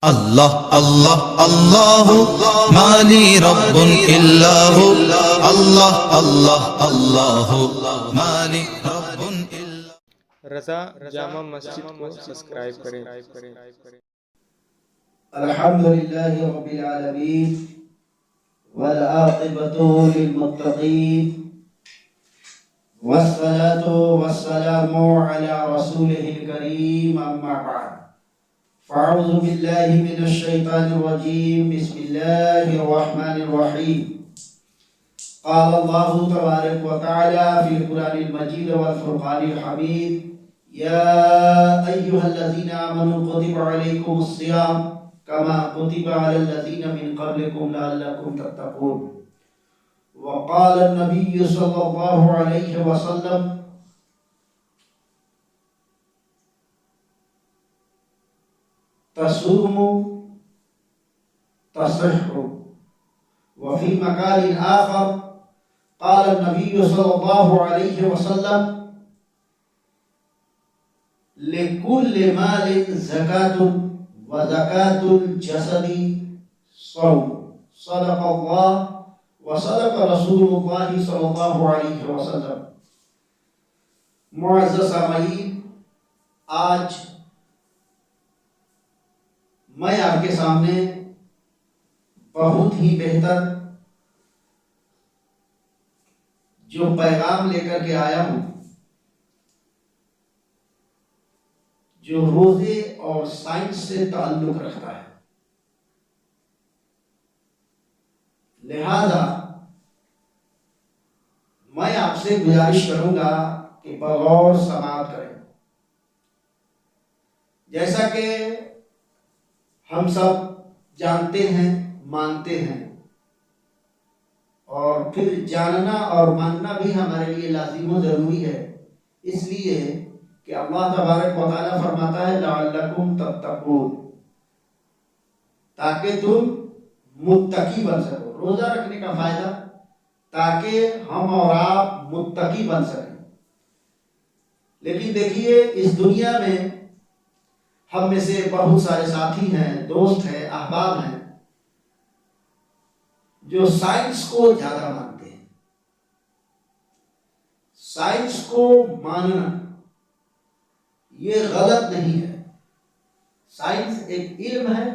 اللہ اللہ اللہ مالی رب الا ہو، اللہ اللہ اللہ مالی رب الا۔ رضا جامع مسجد کو سبسکرائب کریں۔ الحمد للہ رب العالمین والعاقبۃ للمتقین والصلاة والسلام علی رسولہ الکریم اما بعد فاعوذ باللہ من الشیطان الرجیم بسم اللہ الرحمن الرحیم قال اللہ تبارک وتعالی فی القرآن المجید والفرقان الحمید یا ایہا الذین آمنوا کتب علیکم الصیام کما کتب علی الذین من قبلکم لعلکم تتقون وقال النبی صلی اللہ علیہ وسلم تصوموا تصحوا وفي مقال آخر قال النبي صلى الله عليه وسلم لكل مال زكاة وزكاة الجسد صوم صدق الله وصدق رسول الله صلى الله عليه وسلم۔ معزز سامعین، آج میں آپ کے سامنے بہت ہی بہتر جو پیغام لے کر کے آیا ہوں، جو روزے اور سائنس سے تعلق رکھتا ہے، لہذا میں آپ سے گزارش کروں گا کہ بغور سماعت کریں۔ جیسا کہ ہم سب جانتے ہیں، مانتے ہیں، اور پھر جاننا اور ماننا بھی ہمارے لیے لازم و ضروری ہے، اس لیے کہ اللہ تبارک و تعالیٰ فرماتا ہے لعلکم تتقون، تاکہ تم متقی بن سکو۔ روزہ رکھنے کا فائدہ تاکہ ہم اور آپ متقی بن سکیں۔ لیکن دیکھیے، اس دنیا میں ہم میں سے بہت سارے ساتھی ہیں، دوست ہیں، احباب ہیں جو سائنس کو زیادہ مانتے ہیں۔ سائنس کو ماننا یہ غلط نہیں ہے، سائنس ایک علم ہے،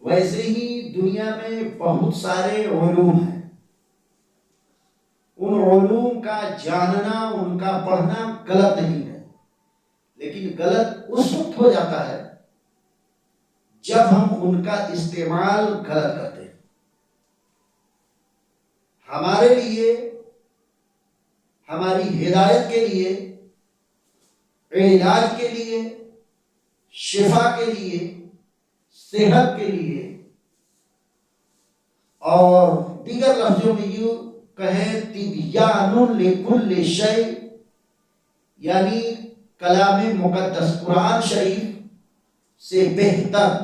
ویسے ہی دنیا میں بہت سارے علوم ہیں۔ ان علوم کا جاننا، ان کا پڑھنا غلط نہیں ہے، لیکن غلط اس وقت ہو جاتا ہے جب ہم ان کا استعمال غلط کرتے ہیں۔ ہمارے لیے، ہماری ہدایت کے لیے، علاج کے لیے، شفا کے لیے، صحت کے لیے، اور دیگر لفظوں میں یوں کہیں تبیان لکل شیء، یعنی کلام مقدس قرآن شریف سے بہتر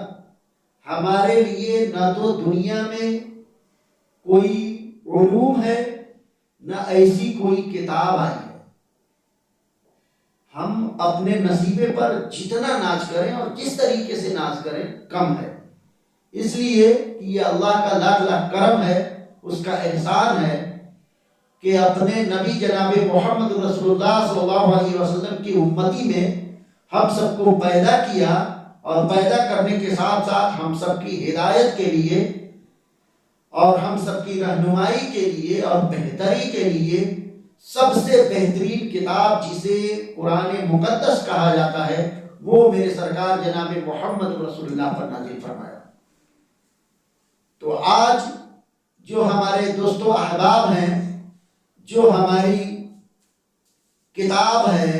ہمارے لیے نہ تو دنیا میں کوئی علوم ہے، نہ ایسی کوئی کتاب آئی ہے۔ ہم اپنے نصیبے پر جتنا ناز کریں اور جس طریقے سے ناز کریں کم ہے، اس لیے کہ یہ اللہ کا لاکھ لاکھ کرم ہے، اس کا احسان ہے کہ اپنے نبی جناب محمد رسول اللہ صلی اللہ علیہ وسلم کی امتی میں ہم سب کو پیدا کیا، اور پیدا کرنے کے ساتھ ساتھ ہم سب کی ہدایت کے لیے اور ہم سب کی رہنمائی کے لیے اور بہتری کے لیے سب سے بہترین کتاب جسے قرآن مقدس کہا جاتا ہے، وہ میرے سرکار جناب محمد رسول اللہ پر نازل فرمایا۔ تو آج جو ہمارے دوست و احباب ہیں، جو ہماری کتاب ہے،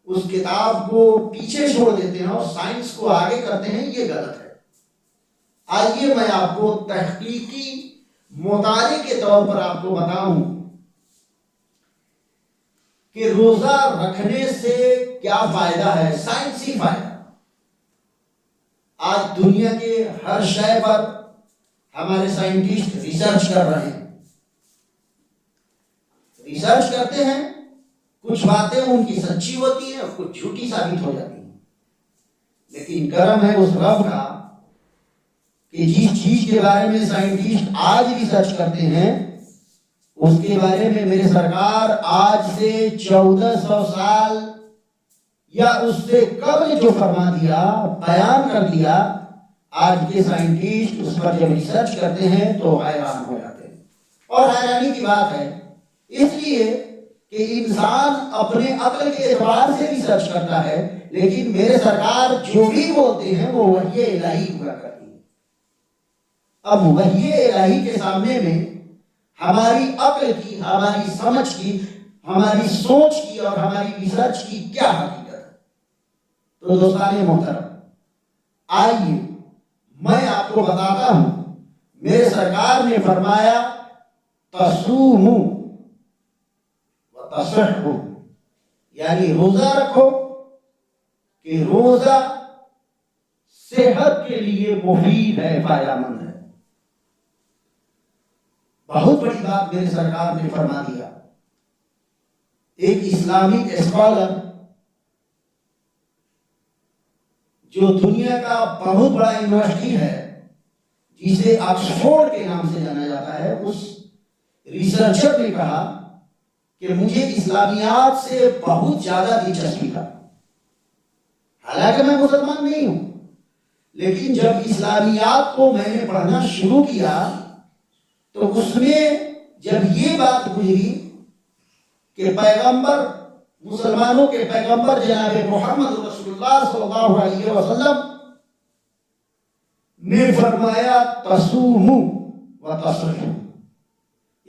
اس کتاب کو پیچھے چھوڑ دیتے ہیں اور سائنس کو آگے کرتے ہیں، یہ غلط ہے۔ آئیے میں آپ کو تحقیقی مطالعے کے طور پر آپ کو بتاؤں کہ روزہ رکھنے سے کیا فائدہ ہے، سائنسی فائدہ۔ آج دنیا کے ہر شے پر ہمارے سائنٹسٹ ریسرچ کر رہے ہیں، ریسرچ کرتے ہیں، کچھ باتیں ان کی سچی ہوتی ہیں اور کچھ جھوٹی ثابت ہو جاتی ہیں، لیکن کرم ہے اس رب کا کہ جس چیز کے بارے میں سائنٹسٹ آج ریسرچ کرتے ہیں اس کے بارے میں میرے سرکار آج سے 1400 سال یا اس سے قبل جو فرما دیا، بیان کر دیا، آج کے سائنٹسٹ اس پر جب ریسرچ کرتے ہیں تو حیران ہو جاتے ہیں۔ اور حیرانی کی بات ہے اس لیے کہ انسان اپنے عقل کے اعتبار سے ریسرچ کرتا ہے، لیکن میرے سرکار جو بھی بولتے ہیں وہ وحی الہی پورا کرتی ہے۔ اب وحی الہی کے سامنے میں ہماری عقل کی، ہماری سمجھ کی، ہماری سوچ کی اور ہماری ریسرچ کی کیا حقیقت ہے؟ تو دوستان محترم، آئیے میں آپ کو بتاتا ہوں۔ میرے سرکار نے فرمایا تصوموا وتصحوا، یعنی روزہ رکھو کہ روزہ صحت کے لیے مفید ہے، فائدہ مند ہے۔ بہت بڑی بات میرے سرکار نے فرما دیا۔ ایک اسلامک اسکالر جو دنیا کا بہت بڑا یونیورسٹی ہے جسے آکسفورڈ کے نام سے جانا جاتا ہے، اس ریسرچر نے کہا کہ مجھے اسلامیات سے بہت زیادہ دلچسپی تھا، حالانکہ میں مسلمان نہیں ہوں، لیکن جب اسلامیات کو میں نے پڑھنا شروع کیا تو اس میں جب یہ بات گزری کہ پیغمبر، مسلمانوں کے پیغمبر جناب محمد رسول اللہ صلی اللہ علیہ وسلم نے فرمایا تصوموا وتصحوا،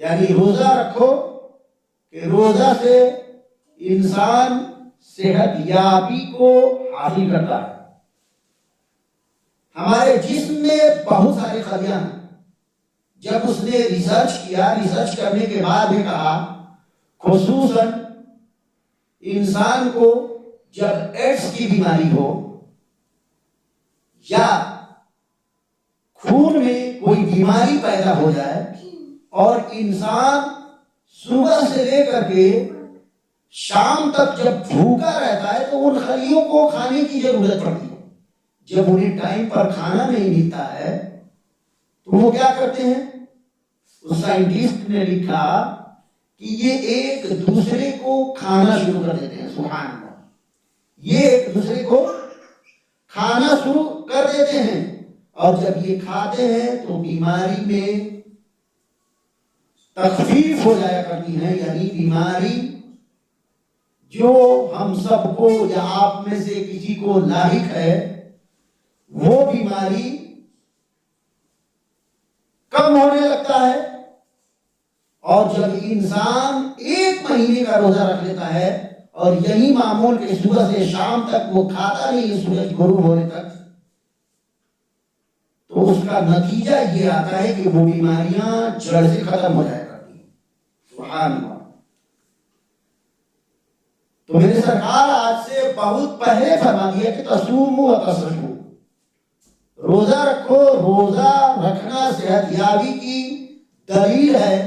یعنی روزہ رکھو کہ روزہ سے انسان صحت یابی کو حاصل کرتا ہے۔ ہمارے جسم میں بہت سارے خلیاں ہیں۔ جب اس نے ریسرچ کیا، ریسرچ کرنے کے بعد یہ کہا خصوصاً انسان کو جب ایڈز کی بیماری ہو یا خون میں کوئی بیماری پیدا ہو جائے اور انسان صبح سے لے کر کے شام تک جب بھوکا رہتا ہے تو ان خلیوں کو کھانے کی ضرورت پڑتی ہے۔ جب انہیں ٹائم پر کھانا نہیں ملتا ہے تو وہ کیا کرتے ہیں؟ اس سائنٹسٹ نے لکھا کہ یہ ایک دوسرے کو کھانا شروع کر دیتے ہیں۔ سبحان اللہ، یہ ایک دوسرے کو کھانا شروع کر دیتے ہیں، اور جب یہ کھاتے ہیں تو بیماری میں تخفیف ہو جایا کرتی ہے، یعنی بیماری جو ہم سب کو یا آپ میں سے کسی کو لاحق ہے وہ بیماری کم ہونے لگتا ہے۔ اور جب انسان 1 مہینے کا روزہ رکھ لیتا ہے اور یہی معمول کہ صبح سے شام تک وہ کھاتا نہیں سورج غروب ہونے تک، تو اس کا نتیجہ یہ آتا ہے کہ وہ بیماریاں جڑ سے ختم ہو جایا کرتی ہیں۔ سبحان اللہ۔ تو میرے سرکار آج سے بہت پہلے فرما دیا کہ تصوموا وتصحوا، روزہ رکھو، روزہ رکھنا صحت یابی کی دلیل ہے۔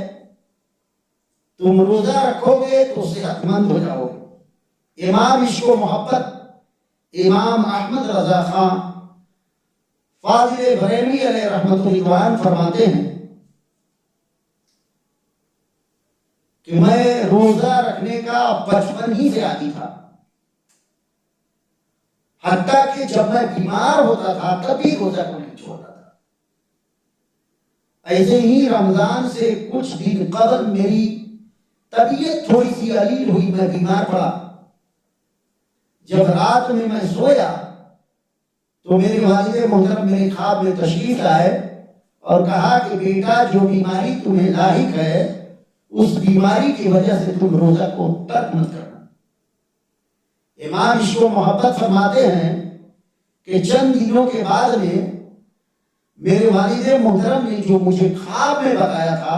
تم روزہ رکھو گے تو صحت مند ہو جاؤ گے۔ امام عشق و محبت امام احمد رضا خان فاضل بریلوی علیہ رحمت اللہ فرماتے ہیں کہ میں روزہ رکھنے کا بچپن ہی سے عادی تھا، حتیٰ کہ جب میں بیمار ہوتا تھا تبھی روزہ کو نہیں چھوڑتا تھا۔ ایسے ہی رمضان سے کچھ دن قبل میری طبیعت تھوڑی سی علیل ہوئی، میں بیمار پڑا۔ جب رات میں میں سویا تو میرے والد محترم میرے خواب میں تشریف لائے اور کہا کہ بیٹا جو بیماری تمہیں لاحق ہے اس بیماری کی وجہ سے تم روزہ کو ترک مت کرنا۔ امام عشق و محبت فرماتے ہیں کہ چند دنوں کے بعد میں میرے والد محترم نے جو مجھے خواب میں بتایا تھا،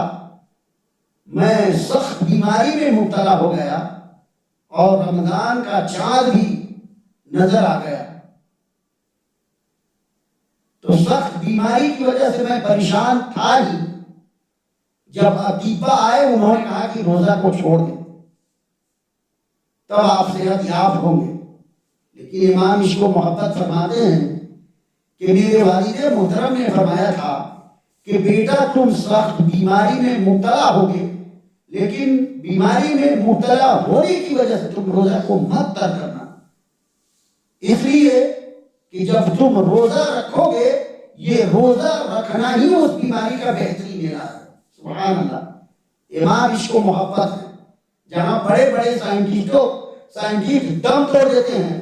میں سخت بیماری میں مبتلا ہو گیا اور رمضان کا چاند بھی نظر آ گیا۔ تو سخت بیماری کی وجہ سے میں پریشان تھا ہی۔ جب اطباء آئے انہوں نے کہا کہ روزہ کو چھوڑ دیں تب آپ صحت یاب ہوں گے، لیکن امام عشق و محبت فرماتے ہیں کہ میرے والد محترم نے فرمایا تھا کہ بیٹا تم سخت بیماری میں مبتلا ہوگے، لیکن بیماری میں مبتلا ہونے کی وجہ سے تم روزہ کو مت ترک کرنا، اس لیے کہ جب تم روزہ رکھو گے یہ روزہ رکھنا ہی اس بیماری کا بہترین علاج ہے۔ سبحان اللہ۔ امام عشق و محبت ہے، جہاں بڑے بڑے سائنٹسٹ دم توڑ دیتے ہیں،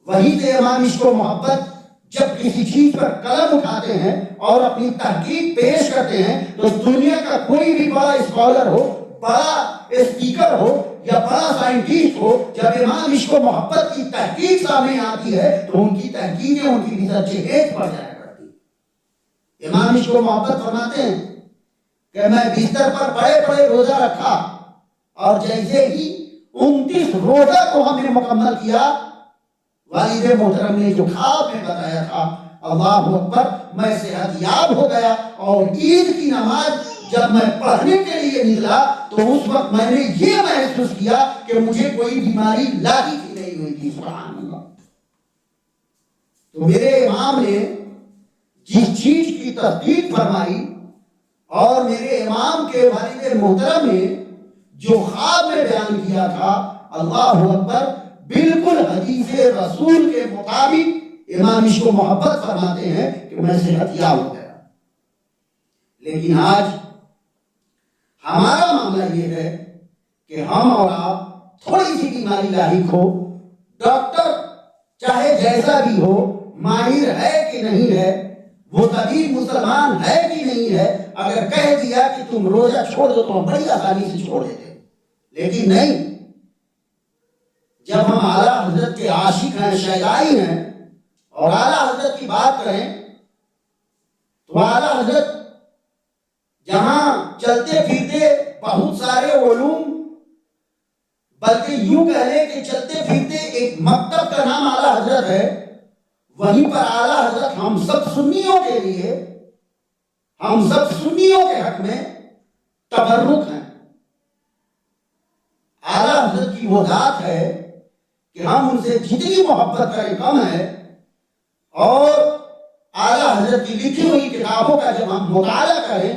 وہی سے امام عشق و محبت جب کسی چیز پر قلم اٹھاتے ہیں اور اپنی تحقیق پیش کرتے ہیں تو دنیا کا کوئی بھی بڑا اسکالر ہو، بڑا اسپیکر ہو یا بڑا سائنٹسٹ ہو، جب امام عشق و محبت کی تحقیق سامنے آتی ہے تو ان کی تحقیقیں، ان کی ریسرچ ایج پڑ جایا کرتی۔ امام عشق و محبت فرماتے ہیں کہ میں بستر پر بڑے بڑے روزہ رکھا اور جیسے ہی 29 روزہ کو ہم نے مکمل کیا، والد محترم نے جو خواب میں بتایا تھا، اللہ اکبر، میں صحت یاب ہو گیا، اور عید کی نماز جب میں پڑھنے کے لیے نکلا تو اس وقت میں نے یہ محسوس کیا کہ مجھے کوئی بیماری لاحق ہی نہیں ہوئی تھی۔ سبحان اللہ۔ تو میرے امام نے جس چیز کی تصدیق فرمائی اور میرے امام کے والد محترم نے جو خواب میں بیان کیا تھا، اللہ اکبر، بالکل حدیث رسول کے مطابق امام عشق و محبت فرماتے ہیں کہ میں صحت یاب ہو گیا۔ لیکن آج ہمارا معاملہ یہ ہے کہ ہم اور آپ تھوڑی سی بیماری لاحق ہو، ڈاکٹر چاہے جیسا بھی ہو، ماہر ہے کہ نہیں ہے، وہ طبیب مسلمان ہے کہ نہیں ہے، اگر کہہ دیا کہ تم روزہ چھوڑ دو تو ہم بڑی آسانی سے چھوڑ دیتے، لیکن نہیں۔ جب ہم اعلیٰ حضرت کے عاشق ہیں، شیدائی ہیں، اور اعلیٰ حضرت کی بات کریں تو اعلیٰ حضرت جہاں چلتے پھرتے بہت سارے علوم، بلکہ یوں کہہ لیں کہ چلتے پھرتے ایک مکتب کا نام اعلیٰ حضرت ہے، وہیں پر اعلیٰ حضرت ہم سب سنیوں کے لیے، ہم سب سنیوں کے حق میں تبرک ہیں۔ اعلیٰ حضرت کی وہ ذات ہے کہ ہم ان سے جتنی محبت کریں کم ہے، اور اعلیٰ حضرت کی لکھی ہوئی کتابوں کا جب ہم مطالعہ کریں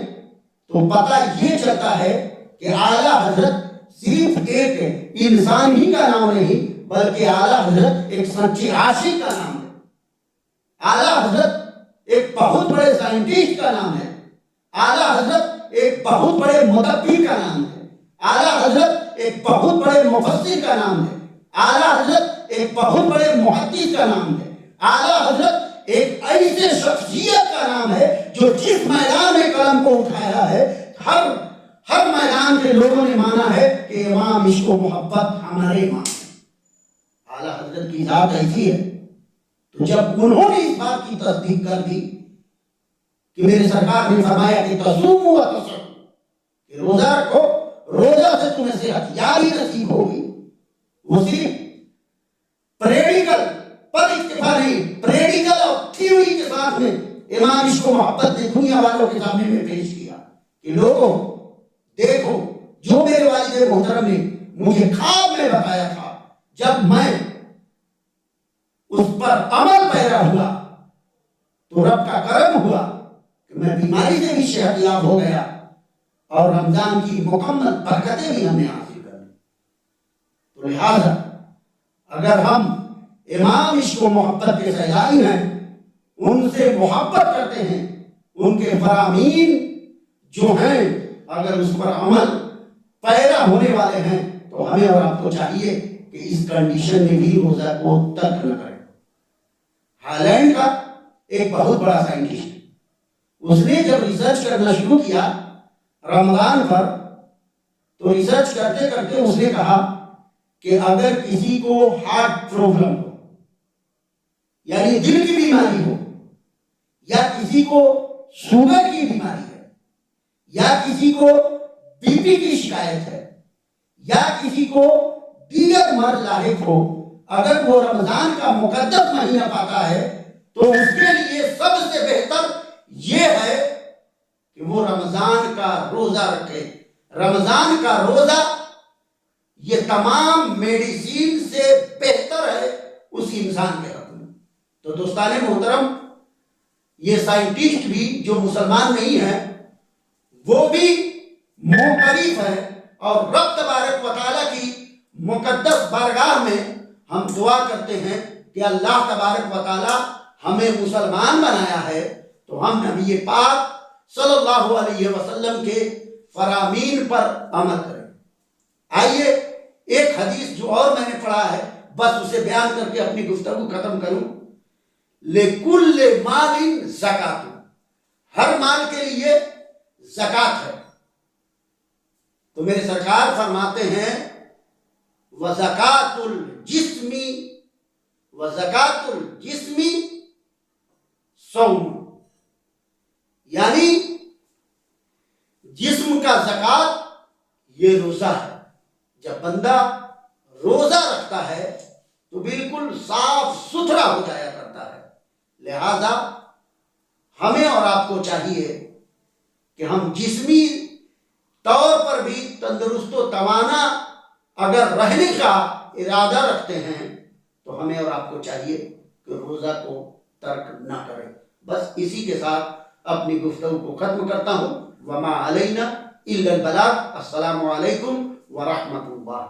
تو پتہ یہ چلتا ہے کہ اعلیٰ حضرت صرف ایک انسان ہی کا نام نہیں بلکہ اعلیٰ حضرت ایک سچے عاشق کا نام ہے، اعلیٰ حضرت ایک بہت بڑے سائنٹسٹ کا نام ہے، اعلیٰ حضرت ایک بہت بڑے مدبر کا نام ہے، اعلیٰ حضرت ایک بہت بڑے مفسر کا نام ہے، اعلیٰ حضرت ایک بہت بڑے محدث کا نام ہے، اعلیٰ حضرت ایک ایسے شخصیت کا نام ہے جو جس میدان میں قلم کو اٹھایا ہے ہر میدان کے لوگوں نے مانا ہے کہ امام عشق و محبت ہمارے امام ہیں۔ اعلیٰ حضرت کی ذات ایسی ہے، تو جب انہوں نے اس بات کی تصدیق کر دی کہ میرے سرکار نے فرمایا کہ تصوموا وتصوموا، کہ روزہ رکھو، روزہ سے تمہیں صحت یابی نصیب ہوگی، وہ صرف پریڈیکل پر اکتفا نہیں، پریڈیکل اور تھیوری کے ساتھ میں امام عشق و محبت نے دنیا والوں کے سامنے میں پیش کیا کہ لوگوں دیکھو جو میرے والد محترم نے مجھے خواب میں بتایا تھا، جب میں اس پر عمل پیرا ہوا تو رب کا کرم ہوا کہ میں بیماری سے بھی صحت یاب ہو گیا، اور رمضان کی مکمل برکتیں بھی ہمیں حاصل کر لی۔ تو لہذا اگر ہم امام عشق و محبت کے شیدائی ہیں، ان سے محبت کرتے ہیں، ان کے فرامین جو ہیں اگر اس پر عمل پیرا ہونے والے ہیں تو ہمیں اور آپ کو چاہیے کہ اس کنڈیشن میں بھی روزہ کو ترک نہ کریں۔ ہالینڈ کا ایک بہت بڑا سائنٹسٹ، اس نے جب ریسرچ کرنا شروع کیا رمضان پر، تو ریسرچ کرتے کرتے اس نے کہا کہ اگر کسی کو ہارٹ پرابلم ہو، یعنی دل کی بیماری ہو، یا کسی کو شوگر کی بیماری ہے، یا کسی کو بی پی کی شکایت ہے، یا کسی کو دیگر مرض لاحق ہو، اگر وہ رمضان کا مقدس مہینہ پاتا ہے تو اس کے لیے سب سے بہتر یہ ہے کہ وہ رمضان کا روزہ رکھے۔ رمضان کا روزہ یہ تمام میڈیسین سے بہتر ہے اس انسان کے حق میں۔ تو دوستان محترم، یہ سائنٹسٹ بھی جو مسلمان نہیں ہیں وہ بھی معترف ہے، اور رب تبارک و تعالیٰ کی مقدس بارگاہ میں ہم دعا کرتے ہیں کہ اللہ تبارک و تعالیٰ ہمیں مسلمان بنایا ہے تو ہم نبی پاک صلی اللہ علیہ وسلم کے فرامین پر عمل کریں۔ آئیے ایک حدیث جو اور میں نے پڑھا ہے بس اسے بیان کر کے اپنی گفتگو ختم کروں۔ لِكُلِّ مَالٍ زَكَاةٌ، ہر مال کے لیے زکوٰۃ ہے۔ تو میرے سرکار فرماتے ہیں وَزَكَاةُ الْجِسْمِ وَزَكَاةُ الْجِسْمِ صَوْمٌ، یعنی جسم کا زکوٰۃ یہ روزہ ہے۔ جب بندہ روزہ رکھتا ہے تو بالکل صاف ستھرا ہو جایا کرتا ہے۔ لہذا ہمیں اور آپ کو چاہیے کہ ہم جسمی طور پر بھی تندرست و توانا اگر رہنے کا ارادہ رکھتے ہیں تو ہمیں اور آپ کو چاہیے کہ روزہ کو ترک نہ کریں۔ بس اسی کے ساتھ اپنی گفتگو کو ختم کرتا ہوں۔ وما علینا الا البلاغ۔ السلام علیکم ورحمۃ اللہ۔